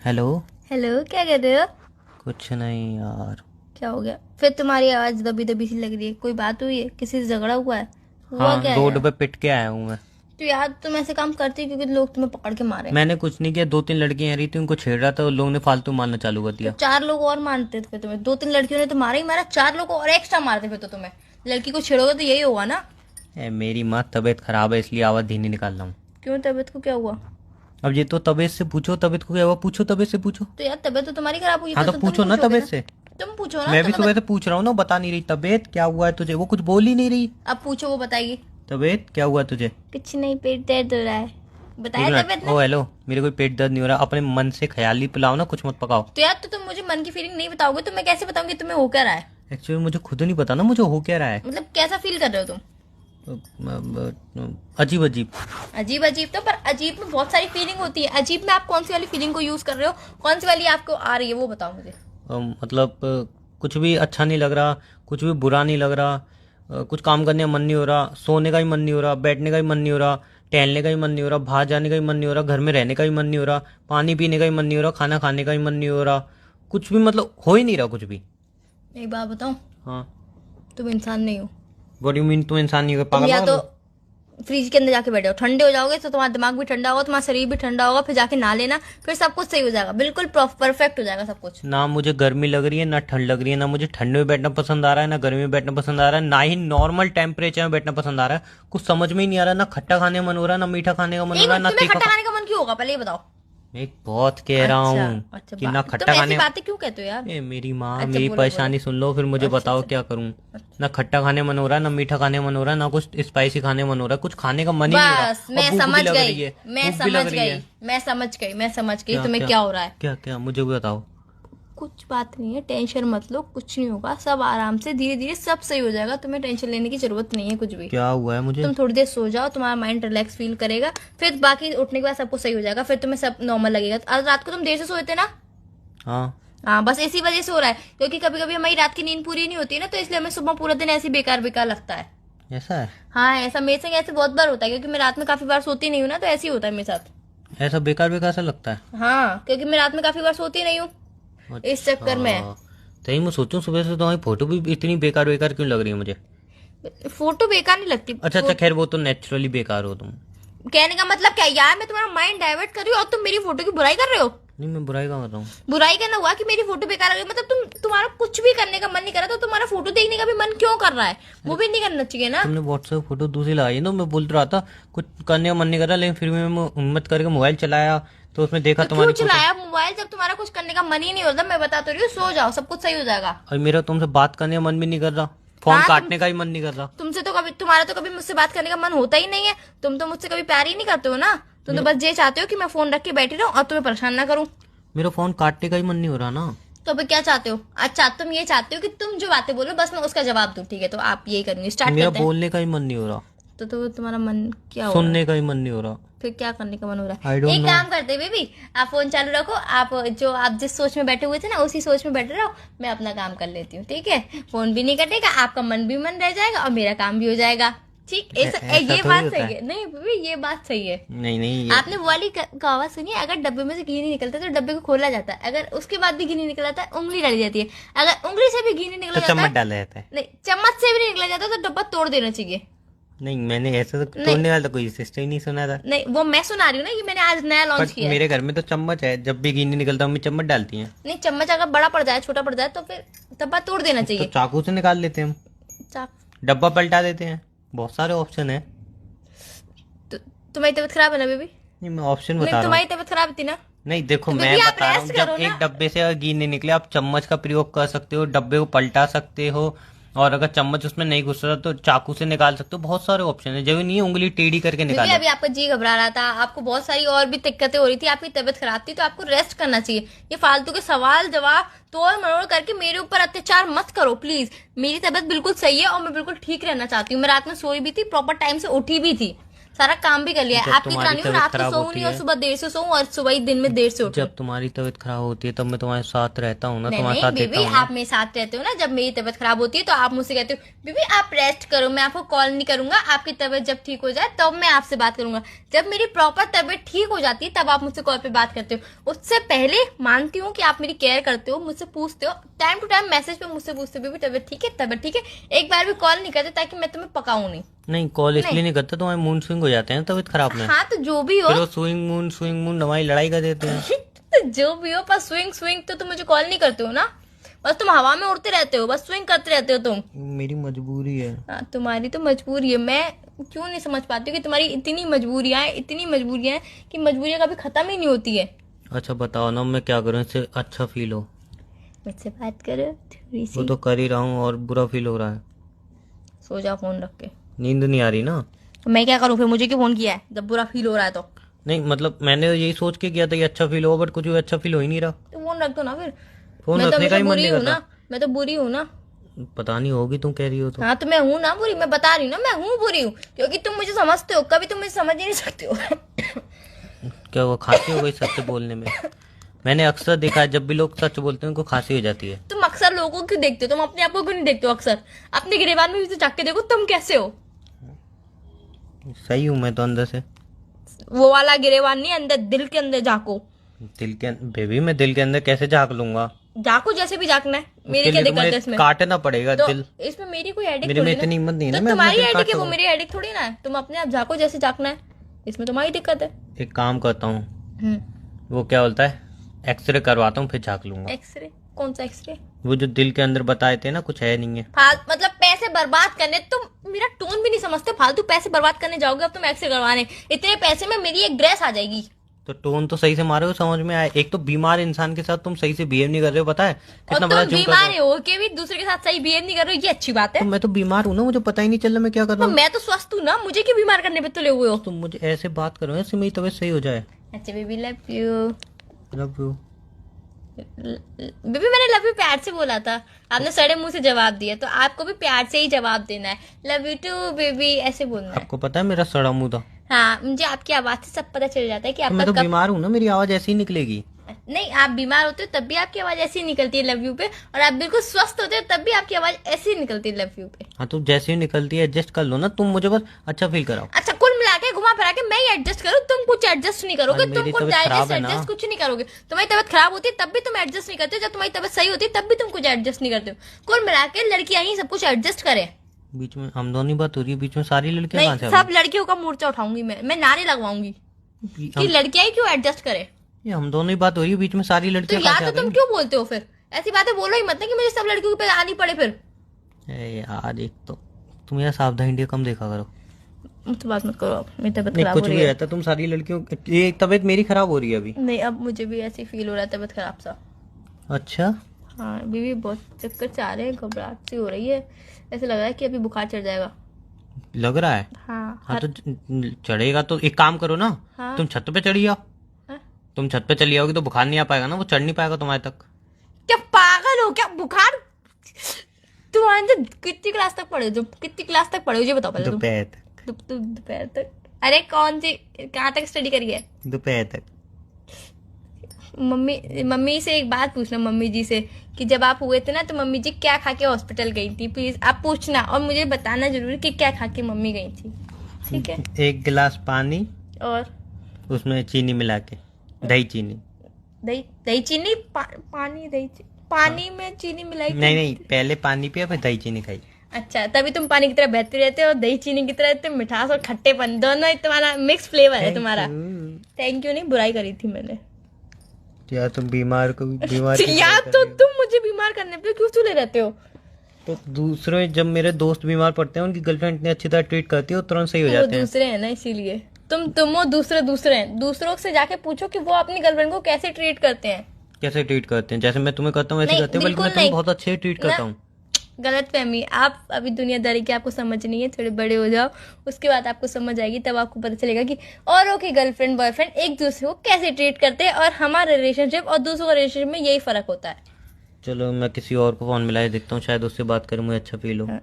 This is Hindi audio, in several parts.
हेलो। हेलो, क्या कर रहे हो? कुछ नहीं यार। क्या हो गया फिर? तुम्हारी आवाज दबी दबी सी लग रही है। कोई बात हुई है? किसी से झगड़ा हुआ है? हुआ हाँ, क्या है रोड यार? पे पिट के आया हूँ मैं। तो यार तुम ऐसे काम करते हो क्योंकि लोग तुम्हें पकड़ के मारे। मैंने कुछ नहीं किया, दो तीन लड़कियां रही थी, उनको छेड़ रहा था और लोगों ने फालतू मारना चालू कर तो दिया। चार लोग और मारते थे तुम्हें। दो तीन लड़कियों ने तो मारा ही मारा, चार लोग और एक्स्ट्रा मारते फिर तो तुम्हें। लड़की को छेड़ोगे तो यही होगा ना। मेरी माँ तबीयत खराब है इसलिए आवाज धीमी निकाल रहा हूँ। क्यों, तबीयत को क्या हुआ? अब ये तो तबीयत से पूछो, तबीयत को क्या हुआ पूछो, तबीयत से पूछो। तो यार तबीयत तो तुम्हारी खराब हुई हाँ तो तो तुम पूछो ना पूछोगे तबीयत ना। से। तुम पूछो ना, मैं भी तुम्हें सुबह से पूछ रहा हूँ ना, बता नहीं रही तबीयत क्या हुआ है तुझे, वो कुछ बोल ही नहीं रही। अब पूछो, वो बताएगी। तबीयत क्या हुआ तुझे। कुछ नहीं, पेट दर्द हो रहा है। एक बताया मिनट। तबीयत ने। ओ हेलो, मेरे कोई पेट दर्द नहीं हो रहा, अपने मन से ख्याली पिलाओ ना, कुछ मत पकाओ। तो यार तो तुम मुझे मन की फीलिंग नहीं बताओगे तो मैं कैसे बताऊंगी तुम्हें हो क्या रहा है? एक्चुअली मुझे खुद नहीं पता ना मुझे हो क्या रहा है। मतलब कैसा फील कर रहे हो तुम? अजीब अजीब। अजीब अजीब तो, पर अजीब में बहुत सारी फीलिंग होती है। अजीब में आप कौन सी वाली फीलिंग को यूज कर रहे हो? कौन सी वाली आपको आ रही है वो बताओ मुझे। मतलब कुछ भी अच्छा नहीं लग रहा, कुछ भी बुरा नहीं लग रहा। कुछ काम करने का मन नहीं हो रहा, सोने का भी मन नहीं हो रहा, बैठने का भी मन नहीं हो रहा, टहलने का भी मन नहीं हो रहा, बाहर जाने का भी मन नहीं हो रहा, घर में रहने का भी मन नहीं हो रहा, पानी पीने का भी मन नहीं हो रहा, खाना खाने का भी मन नहीं हो रहा। कुछ भी मतलब हो ही नहीं रहा कुछ भी। एक बात बताऊं, हाँ। तुम इंसान नहीं हो। व्हाट यू मीन, तुम इंसान नहीं हो, तुम पागल या वागल तो हो? फ्रिज के अंदर जाके बैठे हो, ठंडे हो जाओगे तो तुम्हारा दिमाग भी ठंडा होगा, तुम्हारा शरीर भी ठंडा होगा, फिर जाके नहा लेना, फिर सब कुछ सही हो जाएगा, बिल्कुल परफेक्ट हो जाएगा सब कुछ। ना मुझे गर्मी लग रही है ना ठंड लग रही है, ना मुझे ठंड में बैठना पसंद आ रहा है ना गर्मी में बैठना पसंद आ रहा है, ना ही नॉर्मल टेम्परेचर में बैठना पसंद आ रहा है। कुछ समझ में ही नहीं आ रहा, ना खट्टा खाने का मन हो रहा है ना मीठा खाने का मन हो एक रहा है मिनट, ना तुम्हें तीखा खट्टा खाने का मन क्यों होगा पहले ये बताओ? मैं बहुत कह रहा अच्छा। हूँ अच्छा, कि ना तुम खट्टा ऐसी खाने। बातें क्यों कहते हो यार? मेरी माँ, अच्छा, मेरी बोलो बोलो। परेशानी सुन लो फिर मुझे अच्छा बताओ अच्छा। क्या करूँ। अच्छा। ना खट्टा खाने मन हो रहा है ना मीठा खाने मन हो रहा है ना कुछ स्पाइसी खाने मन हो रहा है, कुछ खाने का मन ही नहीं हो रहा। बस और मैं भूख भी समझ लग गई। रही है। मैं भूख भी समझ लग रही गई। है। मैं समझ गई क्या तुम्हें क्या क्या हो रहा है। क्या क्या मुझे भी बताओ। कुछ बात नहीं है, टेंशन मत लो, कुछ नहीं होगा, सब आराम से धीरे धीरे सब सही हो जाएगा। तुम्हें टेंशन लेने की जरूरत नहीं है कुछ भी। क्या हुआ है मुझे। तुम थोड़ी देर सो जाओ, तुम्हारा माइंड रिलैक्स फील करेगा, फिर बाकी उठने के बाद सब कुछ सही हो जाएगा, फिर तुम्हें सब नॉर्मल लगेगा। तो आज रात को तुम देर से सोए थे ना? हाँ। हाँ, बस इसी वजह से हो रहा है, क्योंकि कभी कभी हमारी रात की नींद पूरी नहीं होती है ना, तो इसलिए हमें सुबह पूरा दिन ऐसे ही बेकार बेकार लगता है। ऐसा है। हाँ, ऐसा मेरे संग ऐसे बहुत बार होता है, क्योंकि मैं रात में काफी बार सोती नहीं हूँ ना, तो ऐसे ही होता है मेरे साथ। ऐसा बेकार बेकार सा लगता है। हाँ, क्योंकि मैं रात में काफी बार सोती नहीं हूँ, इस चक्कर में। अच्छा। तभी मैं सोचूं सुबह से तुम्हारी फोटो भी इतनी बेकार बेकार क्यों लग रही है मुझे। फोटो बेकार नहीं लगती अच्छा वो। अच्छा, खैर वो तो नेचुरली बेकार हो तुम। कहने का मतलब क्या है यार? मैं तुम्हारा माइंड डाइवर्ट कर रही हूँ और तुम मेरी फोटो की बुराई कर रहे हो। नहीं, मैं बुराई का कर रहा हूँ। बुराई करना हुआ कि मेरी फोटो बेकार लग रही है, मतलब तुम्हारा कुछ भी करने का मन नहीं कर रहा, तो तुम्हारा फोटो देखने का भी मन क्यों कर रहा है? वो भी नहीं करना चाहिए ना। तुमने व्हाट्सएप फोटो दूसरी लगाई है ना, मैं बोल रहा था कुछ करने का मन नहीं कर रहा, लेकिन फिर भी मैं हिम्मत करके मोबाइल चलाया तो उसमें देखा तो क्यों तुम्हारी फोटो। चलाया मोबाइल जब तुम्हारा कुछ करने का मन ही नहीं होता? मैं बता तो रही हूँ, सो जाओ, सब कुछ सही हो जाएगा। और मेरा तुमसे बात करने का मन भी नहीं कर रहा, फोन हाँ, काटने का भी मन नहीं कर रहा। तुमसे तो कभी, तुम्हारा तो कभी मुझसे बात करने का मन होता ही नहीं है। तुम तो मुझसे कभी प्यार ही नहीं करते हो ना। तुम तो बस ये चाहते हो कि मैं फोन रख के बैठी रहूं और तुम्हें परेशान ना करूं। मेरा फोन काटने का ही मन नहीं हो रहा ना। तो अभी क्या चाहते हो? अच्छा, तुम ये चाहते हो कि तुम जो बातें बोलो बस मैं उसका जवाब दूं, ठीक है? तो आप यही करेंगे, स्टार्ट मेरा करते हैं। बोलने का ही मन नहीं हो रहा, तो तुम्हारा मन क्या हो रहा है? सुनने का ही मन नहीं हो रहा। फिर क्या करने का मन हो रहा आई है? डोंट एक नो। काम करते बेबी, आप फोन चालू रखो, आप जिस सोच में बैठे हुए थे ना उसी सोच में बैठे रहो, मैं अपना काम कर लेती हूँ, ठीक है? फोन भी नहीं कटेगा, आपका मन भी मन रह जाएगा और मेरा काम भी हो जाएगा। ठीक, ऐसा ये थोड़ी बात होता सही है। है। नहीं बेबी, ये बात सही है। नहीं नहीं आपने वो वाली कहावत सुनी है, अगर डब्बे में से घी नहीं निकलता तो डब्बे को खोला जाता है, अगर उसके बाद भी घी नहीं निकला था उंगली डाली जाती है, अगर उंगली से भी घी नहीं निकला तो जाता चम्मच है, डाला जाता है। नहीं चम्मच से भी नहीं निकला जाता तो डब्बा तोड़ देना चाहिए। नहीं, मैंने ऐसा तो नहीं तोड़ने वाला तो कोई सिस्टम ही नहीं सुना था। नहीं, वो मैं सुना रही हूँ ना, ये मैंने आज नया लॉन्च पर किया है। मेरे घर में तो चम्मच है, जब भी घी नहीं निकलता मम्मी चम्मच डालती हैं। नहीं, चम्मच अगर बड़ा पड़ जाए छोटा पड़ जाए तो फिर डब्बा तोड़ देना तो चाहिए। चाकू से निकाल लेते हैं हम, चाक डब्बा पलटा देते हैं, बहुत सारे ऑप्शन है। तो, तुम्हारी तबीयत खराब है ना बेबी? नहीं, मैं ऑप्शन नहीं, बता रहा हूँ। तुम्हारी तबीयत खराब थी ना? नहीं देखो, तो मैं बेबी आप बता रहा हूँ, रेस्ट जब करो एक ना। डब्बे से अगर घी नहीं निकले आप चम्मच का प्रयोग कर सकते हो, डब्बे को पलटा सकते हो, और अगर चम्मच उसमें नहीं घुस रहा तो चाकू से निकाल सकते हो। बहुत सारे ऑप्शन है, जब नहीं है उंगली टेढ़ी करके बेबी निकालो। अभी आपका जी घबरा रहा था, आपको बहुत सारी और भी दिक्कतें हो रही थी, आपकी तबीयत खराब थी, तो आपको रेस्ट करना चाहिए। ये फालतू के सवाल जवाब तोड़ मरोड़ करके मेरे ऊपर अत्याचार मत करो प्लीज। मेरी तबीयत बिल्कुल सही है और मैं बिल्कुल ठीक रहना चाहती हूँ। मैं रात में सोई भी थी, प्रॉपर टाइम से उठी भी थी, सारा काम भी कर लिया है। जब आपकी तुम्हारी तरह नहीं हूँ, तबीयत रात को खराब सोऊं होती नहीं और है, सुबह देर से सोऊं और सुबह ही दिन में देर से उठूं। जब तुम्हारी तबीयत खराब होती है तब मैं तुम्हारे साथ रहता हूँ ना, नहीं तुम्हारे नहीं साथ देता बीबी, हूँ ना। आप मेरे साथ रहते हो ना, जब मेरी तबीयत खराब होती है तो आप मुझसे कहते हो बीबी आप रेस्ट करो, मैं आपको कॉल नहीं करूंगा, आपकी तबीयत जब ठीक हो जाए तब मैं आपसे बात करूंगा। जब मेरी प्रॉपर तबीयत ठीक हो जाती है तब आप मुझसे कॉल पे बात करते हो। उससे पहले मानती हूँ कि आप मेरी केयर करते हो, मुझसे पूछते हो, टाइम टू टाइम मैसेज पे मुझसे पूछते हो बीबी तबीयत ठीक है, तबीयत ठीक है। एक बार भी कॉल नहीं करते ताकि मैं तुम्हें पकाऊं नहीं। नहीं, कॉल इसलिए नहीं। नहीं करते, तुम्हारे मूड स्विंग हो जाते हैं तबीयत खराब में। हाँ तो जो भी हो फिर वो स्विंग मून हमारी लड़ाई कर देते हैं। तो जो भी हो, पर स्विंग स्विंग तो तुम मुझे कॉल नहीं करते हो ना, बस तुम हवा में उड़ते रहते हो, बस स्विंग करते रहते हो तुम। मेरी मजबूरी है। हाँ, तुम्हारी तो मजबूरी है। मैं क्यों नहीं समझ पाती हूँ कि तुम्हारी इतनी मजबूरियां हैं कि मजबूरियां कभी खत्म ही नहीं होती है। अच्छा बताओ ना, मैं क्या करूँ इससे अच्छा फील हो? मुझसे बात करो थोड़ी वो सी। तो कर ही रहा हूँ और बुरा फील हो रहा है। सो जा फोन रख के। नींद नहीं आ रही ना। तो मैं क्या करूँ फिर, मुझे क्यों फोन किया है जब बुरा फील हो रहा है तो? नहीं मतलब मैंने यही सोच के किया था कि अच्छा फील हो, बट कुछ भी अच्छा फील हो ही नहीं रहा। तो फोन रख दो ना फिर। फोन मैं तो रखने का हमेशा ही मन बुरी नहीं हूँ कर ना, रहा। मैं तो बुरी हूँ ना। पता नहीं, होगी तुम कह रही हो तो। हाँ तो मैं हूँ ना बुरी, मैं बता रही हूँ ना मैं हूँ बुरी हूँ, क्योंकि तुम मुझे समझते हो, कभी तुम मुझे समझ ही नहीं सकते हो। क्या हुआ, खांसी हो गई सच बोलने में? मैंने अक्सर देखा है जब भी लोग सच बोलते हैं उनको खांसी हो जाती है। तुम अक्सर लोगों को क्यों देखते हो, तुम अपने आप को क्यों नहीं देखते हो? अक्सर अपने गिरेबान में भी तो झांक के देखो तुम कैसे हो। सही हूँ मैं तो अंदर से। वो वाला गिरेबान नहीं, अंदर दिल के अंदर झांको। दिल के बेबी, मैं दिल के अंदर कैसे झाँक लूंगा? झांको जैसे भी झांकना है, मेरी उसके क्या लिए तो दिक्कत है मुझे इसमें? काटना पड़ेगा तो दिल। इसमें मेरी कोई हेडेक मेरे में थोड़ी ना। इतनी हिम्मत नहीं है तो ना, मैं अपना तुम्हारी दिल हेडेक काट है, वो सकूं। मेरी हेडेक थोड़ी ना है। तुम अपने आप झांको जैसे झांकना है, इसमें तुम्हारी दिक्कत है। एक काम करता हूँ, वो क्या बोलता है, एक्सरे करवाता हूँ फिर झाँक लूंगा। एक्सरे? कौन सा एक्सरे? वो जो दिल के अंदर बताए थे ना, कुछ है नहीं है। मतलब पैसे बर्बाद करने, तुम मेरा टोन भी नहीं समझते, फालतू पैसे बर्बाद करने जाओगे अब तुम एक्सरे करवाने। इतने पैसे में मेरी एक ड्रेस आ जाएगी। तो टोन तो सही से मारे हो, समझ में आए। एक तो बीमार इंसान के साथ तुम सही से बिहेव नहीं कर रहे हो, पता है और कितना तुम बड़ा जुर्म कर बीमार रहे हो। हो के भी दूसरे के साथ सही बिहेव नहीं कर रहे हो, ये अच्छी बात है। तो मैं तो बीमार हूँ ना, मुझे पता ही नहीं चल रहा मैं क्या कर रहा तो हूँ। मैं तो स्वस्थ हूँ ना, मुझे क्यों बीमार करने पे तुले हुए हो? तुम मुझे ऐसे बात करो ऐसे मेरी तबीयत सही हो जाए। अच्छा baby love you. Love you. Baby मैंने लव यू प्यार से बोला था, आपने सड़े मुंह से जवाब दिया, तो आपको भी प्यार से ही जवाब देना है। लव यू टू बेबी ऐसे बोलना है। आपको पता है मेरा सड़ा मुंह था। हाँ मुझे आपकी आवाज से सब पता चल जाता है कि तो मैं आपका तो बीमार हूँ ना, मेरी आवाज ऐसी ही निकलेगी। नहीं, आप बीमार होते हो तब भी आपकी आवाज ऐसी ही निकलती है लव यू पे, और आप बिल्कुल स्वस्थ होते हो तब भी आपकी आवाज ऐसी ही निकलती है लव यू पे। हाँ तो जैसे ही निकलती है एडजस्ट कर लो ना, तुम मुझे बस अच्छा फील कराओ। अच्छा कुल मिला के घुमा फिरा के मैं ही एडजस्ट करूँ, तुम कुछ एडजस्ट नहीं करोगे, और मेरी तुम कुछ तबीयत खराब डाइजेस्ट है ना। एडजस्ट कुछ नहीं करोगे। तुम्हारी तबीयत खराब होती है तब भी तुम एडजस्ट नहीं करते हो, जब तुम्हारी तबीयत सही होती है तब भी तुम कुछ एडजस्ट नहीं करते हो। कुल मिला के लड़कियां ही सब कुछ एडजस्ट करें। बीच में हम दोनों बात हो रही है, बीच में सारी लड़कियां कहाँ नहीं, से आ सब लड़कियों का मोर्चा उठाऊंगी मैं नारे लगवाऊंगी गई? कि लड़कियां ही क्यों एडजस्ट करें। ये हम दोनों ही बात हो रही है, बीच में सारी तो लड़कियां या कहाँ से आ तो तुम गई? क्यों बोलते हो फिर? ऐसी बातें बोलो ही मत ना कि मुझे सब लड़कियों पे आनी पड़े फिर। यार एक तो तुम यार सावधान इंडिया कम देखा करो। मुझसे बात मत करो, अब मेरी तबीयत नहीं खराब कुछ हो रही भी है। रहता तुम सारी लड़कियों, ये तबीयत मेरी खराब हो रही है अभी। नहीं अब मुझे भी ऐसे फील हो रहा है तबीयत खराब सा। अच्छा हाँ बीवी बहुत चक्कर से आ रहे हैं, घबराहट सी हो रही है, ऐसे लग रहा है कि अभी बुखार चढ़ जाएगा। लग रहा है। हाँ हाँ तो चढ़ेगा तो एक काम करो ना, हाँ। तुम छत पे चढ़ी आओ। हाँ? तुम छत पे चली आओगी तो बुखार नहीं आ पाएगा ना, वो चढ़ नहीं पाएगा तुम्हारे तक। क्या पागल हो क्या? बुखार तुम्हारे अंदर कितनी क्लास तक पढ़े हो? कितनी क्लास तक पढ़े हो ये बताओ पहले तुम। दोपहर तक। दोपहर तक? अरे कौन सी, कहाँ तक स्टडी करी है? दोपहर तक। मम्मी से एक बात पूछना, मम्मी जी से, कि जब आप हुए थे ना तो मम्मी जी क्या खा के हॉस्पिटल गई थी, प्लीज आप पूछना और मुझे बताना जरूर कि क्या खा के मम्मी गई थी, ठीक है? एक गिलास पानी और उसमें चीनी मिला के, दही चीनी। दही चीनी पानी पानी में चीनी मिलाई थी? नहीं पहले पानी पिया फिर दही चीनी खाई। अच्छा तभी तुम पानी की तरह बहते रहते हो और दही चीनी की तरह रहते हो, मिठास और खट्टेपन दोनों ही तुम्हारा मिक्स फ्लेवर है तुम्हारा। थैंक यू नहीं, बुराई करी थी मैंने यार तुम बीमार को बीमार यार तो तुम मुझे बीमार करने पे क्यों तुले रहते हो? तो दूसरे जब मेरे दोस्त बीमार पड़ते हैं उनकी गर्लफ्रेंड इतनी अच्छी तरह ट्रीट करती है, वो तुरंत सही हो वो जाते हैं। दूसरे हैं ना, इसीलिए तुम वो दूसरे हैं। दूसरों से जाके पूछो कि वो अपनी गर्लफ्रेंड को कैसे ट्रीट करते हैं। कैसे ट्रीट करते हैं? जैसे मैं तुम्हें करता हूँ वैसे नहीं, करते हैं, बल्कि मैं बिल्कुल तुम्हें नहीं। बहुत अच्छे ट्रीट करता हूँ। गलत फहमी, आप अभी दुनियादारी की आपको समझ नहीं है, थोड़े बड़े हो जाओ उसके बाद आपको समझ आएगी, तब आपको पता चलेगा कि औरों की गर्लफ्रेंड बॉयफ्रेंड एक दूसरे को कैसे ट्रीट करते हैं और हमारा रिलेशनशिप और दूसरों का रिलेशनशिप में यही फर्क होता है। चलो मैं किसी और को फोन मिलाए देखता हूँ, शायद उससे बात करूँ मुझे अच्छा फील हो। हाँ,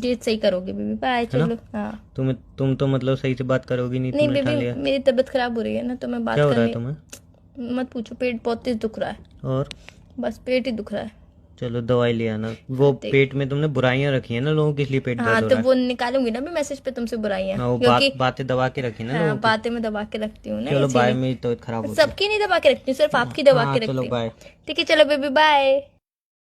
ये सही करोगे बेबी, बाय। चलो हाँ। तुम तो मतलब सही से बात करोगी नहीं, नहीं तुमने ठान बेबी, लिया। मेरी तबीयत खराब हो रही है ना, तो मैं बात क्या हो रहा है करने तुम्हें? मत पूछो, पेट बहुत तेज दुख रहा है, और बस पेट ही दुख रहा है। चलो दवाई ले आना। वो पेट में तुमने बुराइयां रखी है ना लोगों की, इसलिए पेट हाँ दर्द हो तो रहा है। वो निकालूंगी ना मैं मैसेज पे तुमसे बुराइयां, हाँ, वो क्योंकि बातें दबा के रखी ना लोगों हाँ की। बातें मैं दबा के रखती हूँ ना, चलो बाय, इसीलिए। मेरी तबीयत खराब होती है। सबकी नहीं दबा के रखती हूँ, सिर्फ आपकी दबा हाँ के चलो रखती हूँ। बाय। ठीक है चलो बेबी, बाय।